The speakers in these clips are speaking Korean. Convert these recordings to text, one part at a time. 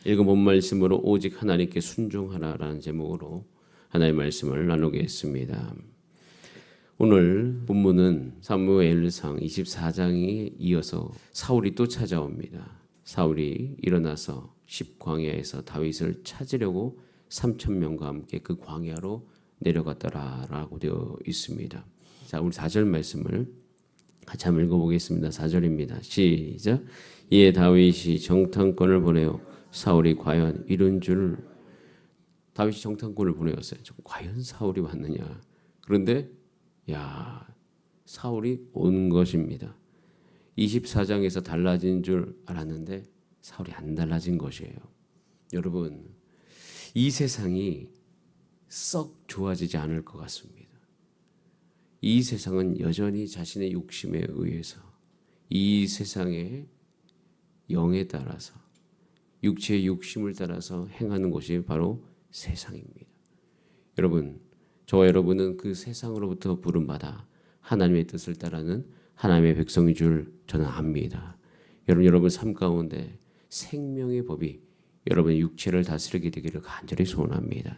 읽은 본 말씀으로 오직 하나님께 순종하라라는 제목으로 하나님의 말씀을 나누겠습니다. 오늘 본문은 사무엘상 24장에 이어서 사울이 또 찾아옵니다. 사울이 일어나서 십광야에서 다윗을 찾으려고 3,000명과 함께 그 광야로 내려갔더라라고 되어 있습니다. 자, 우리 4절 말씀을 같이 한번 읽어보겠습니다. 4절입니다. 시작. 이에 다윗이 정탐꾼을 보내어 사울이 과연 이른 줄 다윗이 정탐꾼을 보내었어요. 과연 사울이 왔느냐. 그런데 사울이 온 것입니다. 24장에서 달라진 줄 알았는데 사울이 안 달라진 것이에요. 여러분, 이 세상이 썩 좋아지지 않을 것 같습니다. 이 세상은 여전히 자신의 욕심에 의해서 이 세상의 영에 따라서 육체의 욕심을 따라서 행하는 것이 바로 세상입니다. 여러분, 저와 여러분은 그 세상으로부터 부름받아 하나님의 뜻을 따르는 하나님의 백성인 줄 저는 압니다. 여러분 삶 가운데 생명의 법이 여러분의 육체를 다스리게 되기를 간절히 소원합니다.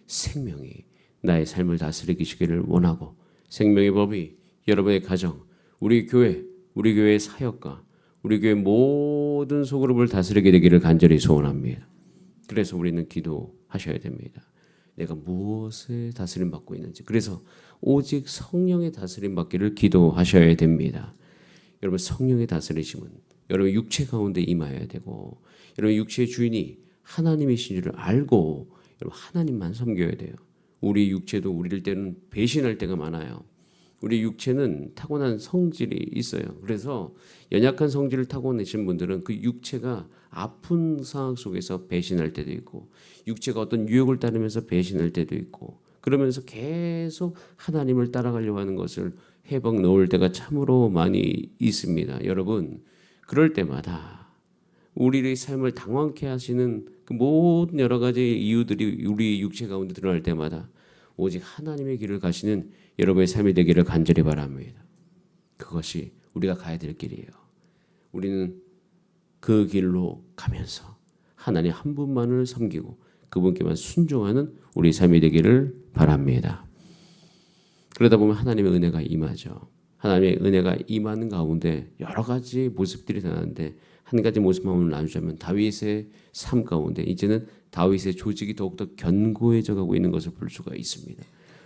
생명이 나의 삶을 다스리시기를 원하고 생명의 법이 여러분의 가정, 우리 교회의 사역과 우리 교회 모든 소그룹을 다스리게 되기를 간절히 소원합니다. 그래서 우리는 기도하셔야 됩니다. 내가 무엇에 다스림 받고 있는지. 그래서 오직 성령의 다스림 받기를 기도하셔야 됩니다. 여러분, 성령의 다스리심은 여러분 육체 가운데 임하여야 되고, 여러분 육체의 주인이 하나님이신 줄을 알고 여러분 하나님만 섬겨야 돼요. 우리 육체도 우리를 때는 배신할 때가 많아요. 우리 육체는 타고난 성질이 있어요. 그래서 연약한 성질을 타고내신 분들은 그 육체가 아픈 상황 속에서 배신할 때도 있고, 육체가 어떤 유혹을 따르면서 배신할 때도 있고, 그러면서 계속 하나님을 따라가려고 하는 것을 해박 놓을 때가 참으로 많이 있습니다. 여러분, 그럴 때마다 우리의 삶을 당황케 하시는 그 모든 여러 가지 이유들이 우리 육체 가운데 드러날 때마다 오직 하나님의 길을 가시는 여러분의 삶이 되기를 간절히 바랍니다. 그것이 우리가 가야 될 길이에요. 우리는 그 길로 가면서 하나님 한 분만을 섬기고 그분께만 순종하는 우리 삶이 되기를 바랍니다. 그러다 보면 하나님의 은혜가 임하죠. 하나님의 은혜가 임하는 가운데 여러 가지 모습들이 나는데, 한 가지 모습만 오늘 나누자면 다윗의 삶 가운데 이제는 다윗의 조직이 더욱더 견고해져 가고 있는 것을 볼 수가 있습니다.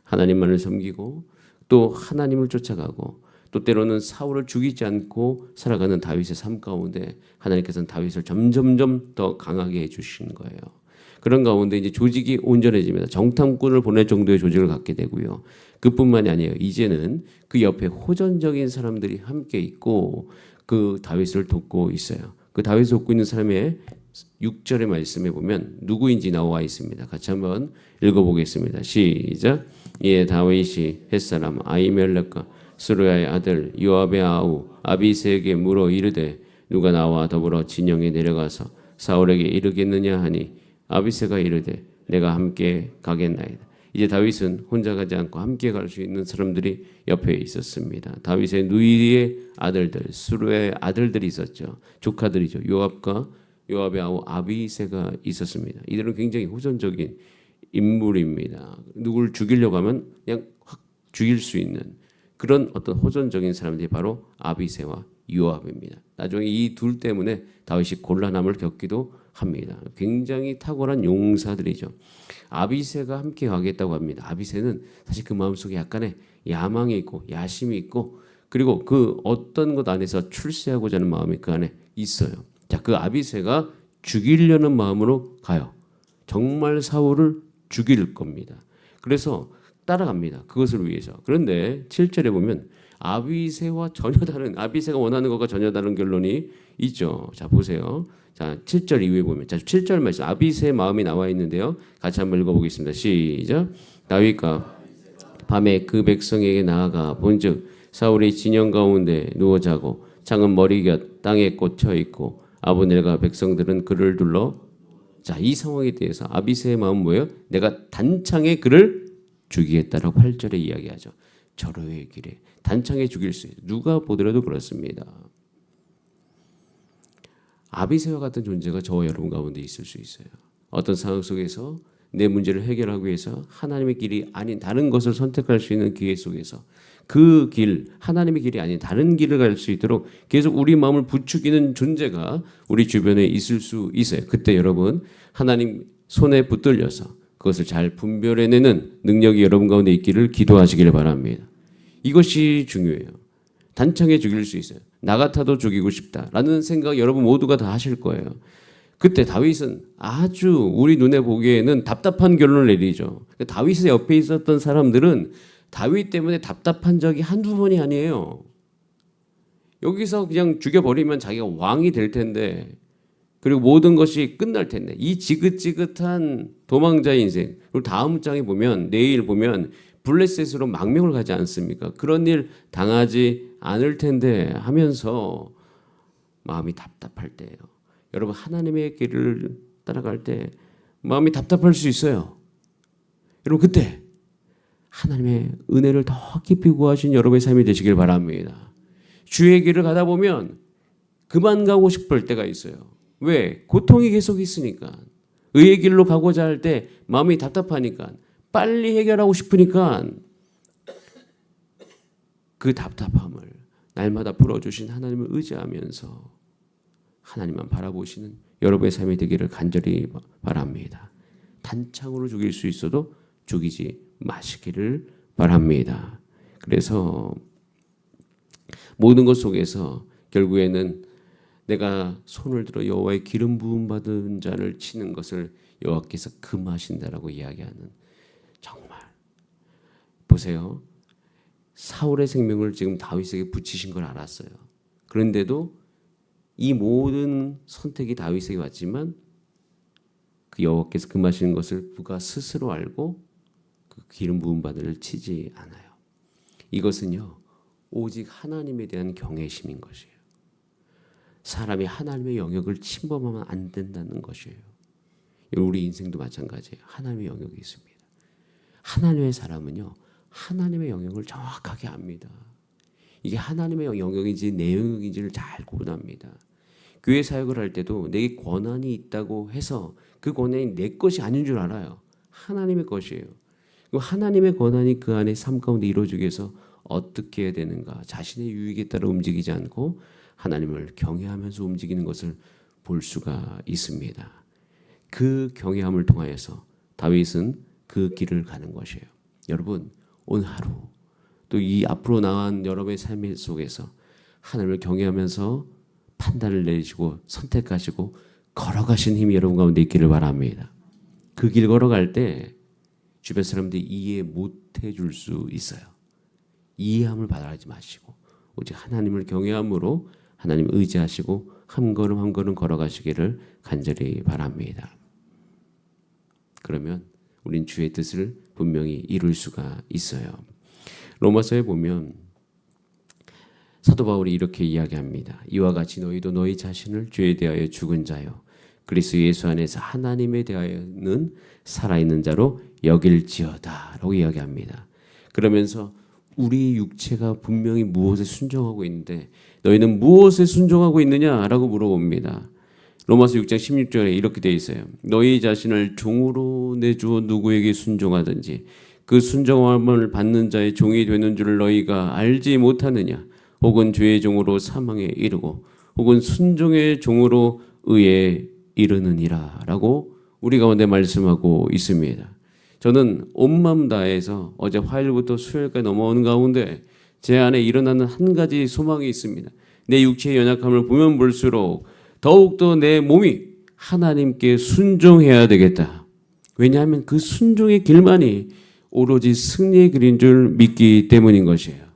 하나님만을 섬기고 또 하나님을 쫓아가고 또 때로는 사울을 죽이지 않고 살아가는 다윗의 삶 가운데 하나님께서는 다윗을 점점점 더 강하게 해주신 거예요. 그런 가운데 이제 조직이 온전해집니다. 정탐꾼을 보낼 정도의 조직을 갖게 되고요. 그뿐만이 아니에요. 이제는 그 옆에 호전적인 사람들이 함께 있고 그 다윗을 돕고 있어요. 그 다윗을 돕고 있는 사람의 6절의 말씀에 보면 누구인지 나와 있습니다. 같이 한번 읽어보겠습니다. 시작. 이에 다윗이 햇사람 아히멜렉과 스루야의 아들 요압의 아우 아비새에게 물어 이르되 누가 나와 더불어 진영에 내려가서 사울에게 이르겠느냐 하니 아비새가 이르되 내가 함께 가겠나이다. 이제 다윗은 혼자 가지 않고 함께 갈 수 있는 사람들이 옆에 있었습니다. 다윗의 누이의 아들들, 스루야의 아들들이 있었죠. 조카들이죠. 요압의 아우 아비새가 있었습니다. 이들은 굉장히 호전적인 인물입니다. 누구를 죽이려고 하면 그냥 확 죽일 수 있는 그런 어떤 호전적인 사람들이 바로 아비새와 요압입니다. 나중에 이 둘 때문에 다윗이 곤란함을 겪기도 합니다. 굉장히 탁월한 용사들이죠. 아비새가 함께 가겠다고 합니다. 아비새는 사실 그 마음속에 약간의 야망이 있고 야심이 있고, 그리고 그 어떤 것 안에서 출세하고자 하는 마음이 그 안에 있어요. 자, 그 아비새가 죽이려는 마음으로 가요. 정말 사울을 죽일 겁니다. 그래서 따라갑니다. 그것을 위해서. 그런데 7절에 보면 아비새와 전혀 다른, 아비새가 원하는 것과 전혀 다른 결론이 있죠. 자, 보세요. 자, 7절 이후에 보면, 자, 7절 말씀 아비새의 마음이 나와 있는데요. 같이 한번 읽어보겠습니다. 시작. 다윗과 밤에 그 백성에게 나아가 본즉 사울이 진영 가운데 누워 자고 창은 머리 곁 땅에 꽂혀 있고 아브넬과 백성들은 그를 둘러. 자, 이 상황에 대해서 아비새의 마음은 뭐예요? 내가 단창에 그를 죽이겠다라고 8절에 이야기하죠. 절호의 길에 단창에 죽일 수 있어요. 누가 보더라도 그렇습니다. 아비새와 같은 존재가 저와 여러분 가운데 있을 수 있어요. 어떤 상황 속에서 내 문제를 해결하기 위해서 하나님의 길이 아닌 다른 것을 선택할 수 있는 기회 속에서 그 길, 하나님의 길이 아닌 다른 길을 갈 수 있도록 계속 우리 마음을 부추기는 존재가 우리 주변에 있을 수 있어요. 그때 여러분 하나님 손에 붙들려서 그것을 잘 분별해내는 능력이 여러분 가운데 있기를 기도하시길 바랍니다. 이것이 중요해요. 단창에 죽일 수 있어요. 나 같아도 죽이고 싶다라는 생각 여러분 모두가 다 하실 거예요. 그때 다윗은 아주 우리 눈에 보기에는 답답한 결론을 내리죠. 다윗의 옆에 있었던 사람들은 다윗 때문에 답답한 적이 한두 번이 아니에요. 여기서 그냥 죽여버리면 자기가 왕이 될 텐데, 그리고 모든 것이 끝날 텐데, 이 지긋지긋한 도망자의 인생. 그리고 다음 장에 보면, 내일 보면 블레셋으로 망명을 가지 않습니까? 그런 일 당하지 않을 텐데 하면서 마음이 답답할 때예요. 여러분 하나님의 길을 따라갈 때 마음이 답답할 수 있어요. 여러분 그때 하나님의 은혜를 더 깊이 구하신 여러분의 삶이 되시길 바랍니다. 주의 길을 가다 보면 그만 가고 싶을 때가 있어요. 왜? 고통이 계속 있으니까. 의의 길로 가고자 할 때 마음이 답답하니까, 빨리 해결하고 싶으니까 그 답답함을 날마다 풀어주신 하나님을 의지하면서 하나님만 바라보시는 여러분의 삶이 되기를 간절히 바랍니다. 단창으로 죽일 수 있어도 죽이지 마시기를 바랍니다. 그래서 모든 것 속에서 결국에는 내가 손을 들어 여호와의 기름 부음 받은 자를 치는 것을 여호와께서 금하신다라고 이야기하는, 정말 보세요. 사울의 생명을 지금 다윗에게 붙이신 걸 알았어요. 그런데도 이 모든 선택이 다윗에게 왔지만 그 여호와께서 금하시는 것을 그가 스스로 알고 그 기름 부음 받을 치지 않아요. 이것은요, 오직 하나님에 대한 경외심인 것이에요. 사람이 하나님의 영역을 침범하면 안 된다는 것이에요. 우리 인생도 마찬가지예요. 하나님의 영역이 있습니다. 하나님의 사람은요, 하나님의 영역을 정확하게 압니다. 이게 하나님의 영역인지 내 영역인지를 잘 구분합니다. 교회 사역을 할 때도 내게 권한이 있다고 해서 그 권한이 내 것이 아닌 줄 알아요. 하나님의 것이에요. 하나님의 권한이 그 안에 삶 가운데 이루어지기 위해서 어떻게 해야 되는가, 자신의 유익에 따라 움직이지 않고 하나님을 경외하면서 움직이는 것을 볼 수가 있습니다. 그 경외함을 통하여서 다윗은 그 길을 가는 것이에요. 여러분 오늘 하루 또 이 앞으로 나간 여러분의 삶 속에서 하나님을 경외하면서 판단을 내리시고 선택하시고 걸어가신 힘이 여러분 가운데 있기를 바랍니다. 그 길 걸어갈 때 주변 사람들이 이해 못해 줄 수 있어요. 이해함을 바라지 마시고 오직 하나님을 경외함으로 하나님을 의지하시고 한 걸음 한 걸음 걸어가시기를 간절히 바랍니다. 그러면 우린 주의 뜻을 분명히 이룰 수가 있어요. 로마서에 보면 사도 바울이 이렇게 이야기합니다. 이와 같이 너희도 너희 자신을 죄에 대하여 죽은 자요 그리스도 예수 안에서 하나님에 대하여는 살아있는 자로 여길지어다 라고 이야기합니다. 그러면서 우리 육체가 분명히 무엇에 순종하고 있는데 너희는 무엇에 순종하고 있느냐라고 물어봅니다. 로마서 6장 16절에 이렇게 되어 있어요. 너희 자신을 종으로 내주어 누구에게 순종하든지 그 순종함을 받는 자의 종이 되는 줄을 너희가 알지 못하느냐. 혹은 죄의 종으로 사망에 이르고 혹은 순종의 종으로 의에 이르느니라 라고 우리 가운데 말씀하고 있습니다. 저는 온 마음 다해서 어제 화요일부터 수요일까지 넘어오는 가운데 제 안에 일어나는 한 가지 소망이 있습니다. 내 육체의 연약함을 보면 볼수록 더욱더 내 몸이 하나님께 순종해야 되겠다. 왜냐하면 그 순종의 길만이 오로지 승리의 길인 줄 믿기 때문인 것이에요.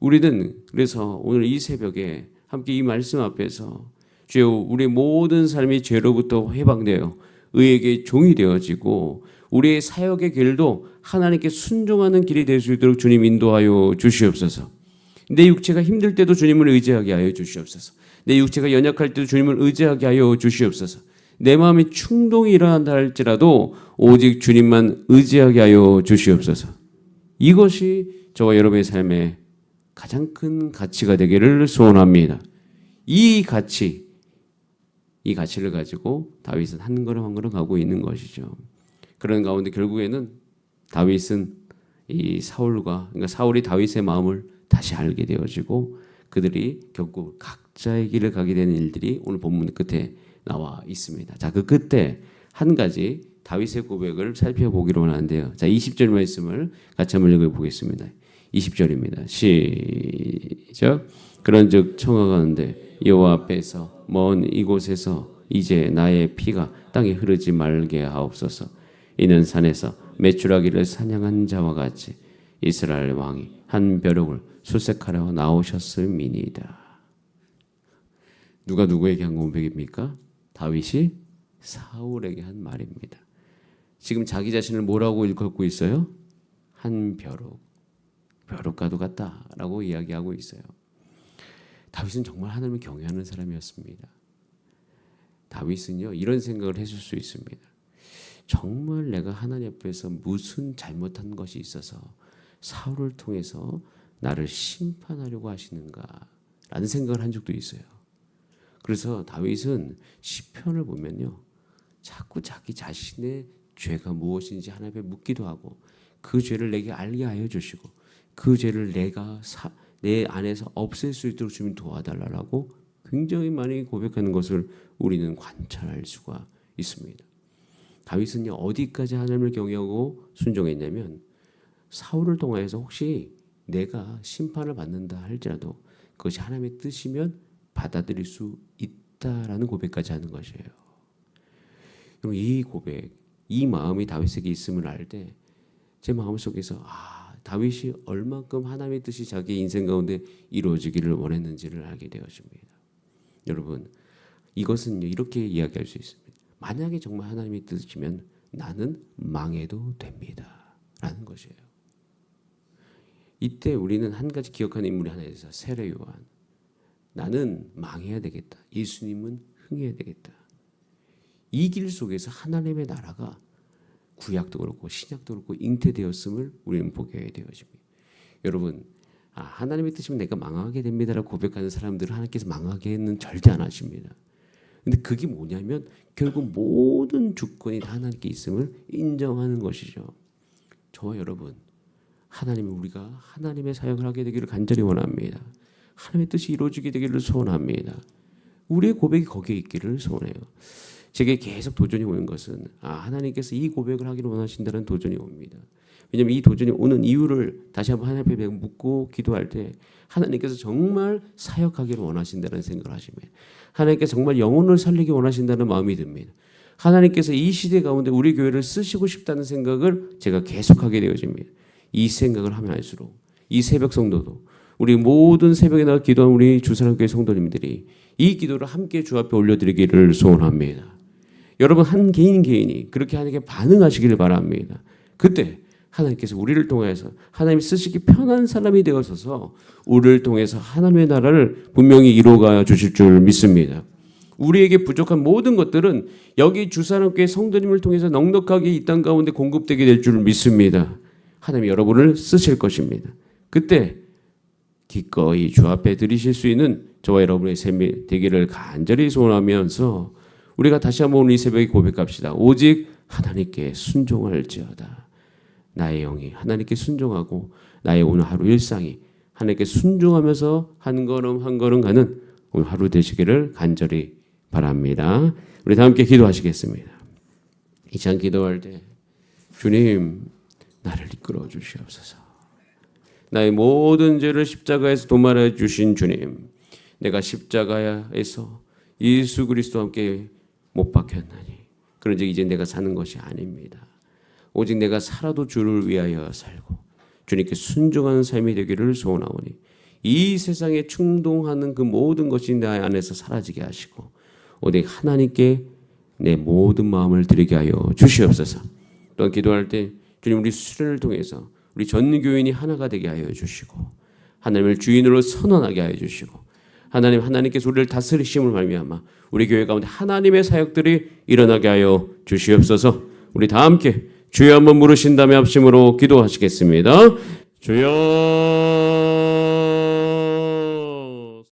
우리는 그래서 오늘 이 새벽에 함께 이 말씀 앞에서 주여 우리의 모든 삶이 죄로부터 해방되어 의에게 종이 되어지고 우리의 사역의 길도 하나님께 순종하는 길이 될 수 있도록 주님 인도하여 주시옵소서. 내 육체가 힘들 때도 주님을 의지하게 하여 주시옵소서. 내 육체가 연약할 때도 주님을 의지하게 하여 주시옵소서. 내 마음에 충동이 일어난다 할지라도 오직 주님만 의지하게 하여 주시옵소서. 이것이 저와 여러분의 삶의 가장 큰 가치가 되기를 소원합니다. 이 가치, 이 가치를 가지고 다윗은 한 걸음 한 걸음 가고 있는 것이죠. 그런 가운데 결국에는 다윗은 이 사울과 그러니까 사울이 다윗의 마음을 다시 알게 되어지고 그들이 결국 각자의 길을 가게 되는 일들이 오늘 본문 끝에 나와 있습니다. 자, 그 끝에 한 가지 다윗의 고백을 살펴보기로 하는데요. 자, 20절 말씀을 같이 한번 읽어보겠습니다. 20절입니다. 시작. 그런즉 청하건대 여호와 앞에서 먼 이곳에서 이제 나의 피가 땅에 흐르지 말게 하옵소서. 이는 산에서 메추라기를 사냥한 자와 같이 이스라엘 왕이 한 벼룩을 수색하러 나오셨음이니이다. 누가 누구에게 한 고백입니까? 다윗이 사울에게 한 말입니다. 지금 자기 자신을 뭐라고 일컫고 있어요? 한 벼룩과도 같다라고 이야기하고 있어요. 다윗은 정말 하나님을 경외하는 사람이었습니다. 다윗은요 이런 생각을 했을 수 있습니다. 정말 내가 하나님 앞에서 무슨 잘못한 것이 있어서 사울을 통해서 나를 심판하려고 하시는가라는 생각을 한 적도 있어요. 그래서 다윗은 시편을 보면요 자꾸 자기 자신의 죄가 무엇인지 하나님께 묻기도 하고 그 죄를 내게 알게 하여 주시고 그 죄를 내가 내 안에서 없앨 수 있도록 주님 도와달라고 굉장히 많이 고백하는 것을 우리는 관찰할 수가 있습니다. 다윗은요 어디까지 하나님을 경외하고 순종했냐면 사울을 통해서 혹시 내가 심판을 받는다 할지라도 그것이 하나님의 뜻이면 받아들일 수 있다라는 고백까지 하는 것이에요. 그럼 이 고백, 이 마음이 다윗에게 있음을 알 때 제 마음속에서 다윗이 얼만큼 하나님의 뜻이 자기 인생 가운데 이루어지기를 원했는지를 알게 되어집니다. 여러분 이것은 이렇게 이야기할 수 있습니다. 만약에 정말 하나님의 뜻이면 나는 망해도 됩니다 라는 것이에요. 이때 우리는 한 가지 기억하는 인물이 하나 있어요. 세례 요한. 나는 망해야 되겠다. 예수님은 흥해야 되겠다. 이 길 속에서 하나님의 나라가 구약도 그렇고 신약도 그렇고 잉태되었음을 우리는 보게 되어집니다. 여러분 하나님의 뜻이면 내가 망하게 됩니다라고 고백하는 사람들은 하나님께서 망하게는 절대 안 하십니다. 근데 그게 뭐냐면 결국 모든 주권이 다 하나님께 있음을 인정하는 것이죠. 저와 여러분 하나님은 우리가 하나님의 사역을 하게 되기를 간절히 원합니다. 하나님의 뜻이 이루어지게 되기를 소원합니다. 우리의 고백이 거기에 있기를 소원해요. 제게 계속 도전이 오는 것은 하나님께서 이 고백을 하기를 원하신다는 도전이 옵니다. 왜냐하면 이 도전이 오는 이유를 다시 한번 하나님 앞에 묻고 기도할 때 하나님께서 정말 사역하기를 원하신다는 생각을 하십니다. 하나님께서 정말 영혼을 살리기 원하신다는 마음이 듭니다. 하나님께서 이 시대 가운데 우리 교회를 쓰시고 싶다는 생각을 제가 계속하게 되어집니다. 이 생각을 하면 할수록 이 새벽 성도도 우리 모든 새벽에 나가 기도한 우리 주사랑교회 성도님들이 이 기도를 함께 주 앞에 올려드리기를 소원합니다. 여러분 한 개인이 그렇게 하나님께 반응하시기를 바랍니다. 그때 하나님께서 우리를 통해서 하나님이 쓰시기 편한 사람이 되어서서 우리를 통해서 하나님의 나라를 분명히 이루어가 주실 줄 믿습니다. 우리에게 부족한 모든 것들은 여기 주사랑교회 성도님을 통해서 넉넉하게 이 땅 가운데 공급되게 될 줄 믿습니다. 하나님이 여러분을 쓰실 것입니다. 그때 기꺼이 주 앞에 드리실 수 있는 저와 여러분의 삶이 되기를 간절히 소원하면서 우리가 다시 한번 오늘 이 새벽에 고백합시다. 오직 하나님께 순종할지어다. 나의 영이 하나님께 순종하고 나의 오늘 하루 일상이 하나님께 순종하면서 한 걸음 한 걸음 가는 오늘 하루 되시기를 간절히 바랍니다. 우리 다 함께 기도하시겠습니다. 이 시간 기도할 때 주님 나를 이끌어 주시옵소서. 나의 모든 죄를 십자가에서 도말해 주신 주님, 내가 십자가에서 예수 그리스도와 함께 못 박혔나니 그런즉 이제 내가 사는 것이 아닙니다. 오직 내가 살아도 주를 위하여 살고 주님께 순종하는 삶이 되기를 소원하오니 이 세상에 충동하는 그 모든 것이 내 안에서 사라지게 하시고 오직 하나님께 내 모든 마음을 드리게 하여 주시옵소서. 또한 기도할 때 주님 우리 수련을 통해서 우리 전 교인이 하나가 되게 하여 주시고 하나님을 주인으로 선언하게 하여 주시고 하나님께서 우리를 다스리심을 말미암아 우리 교회 가운데 하나님의 사역들이 일어나게 하여 주시옵소서. 우리 다 함께 주여 한번 부르신 다음에 합심으로 기도하시겠습니다. 주여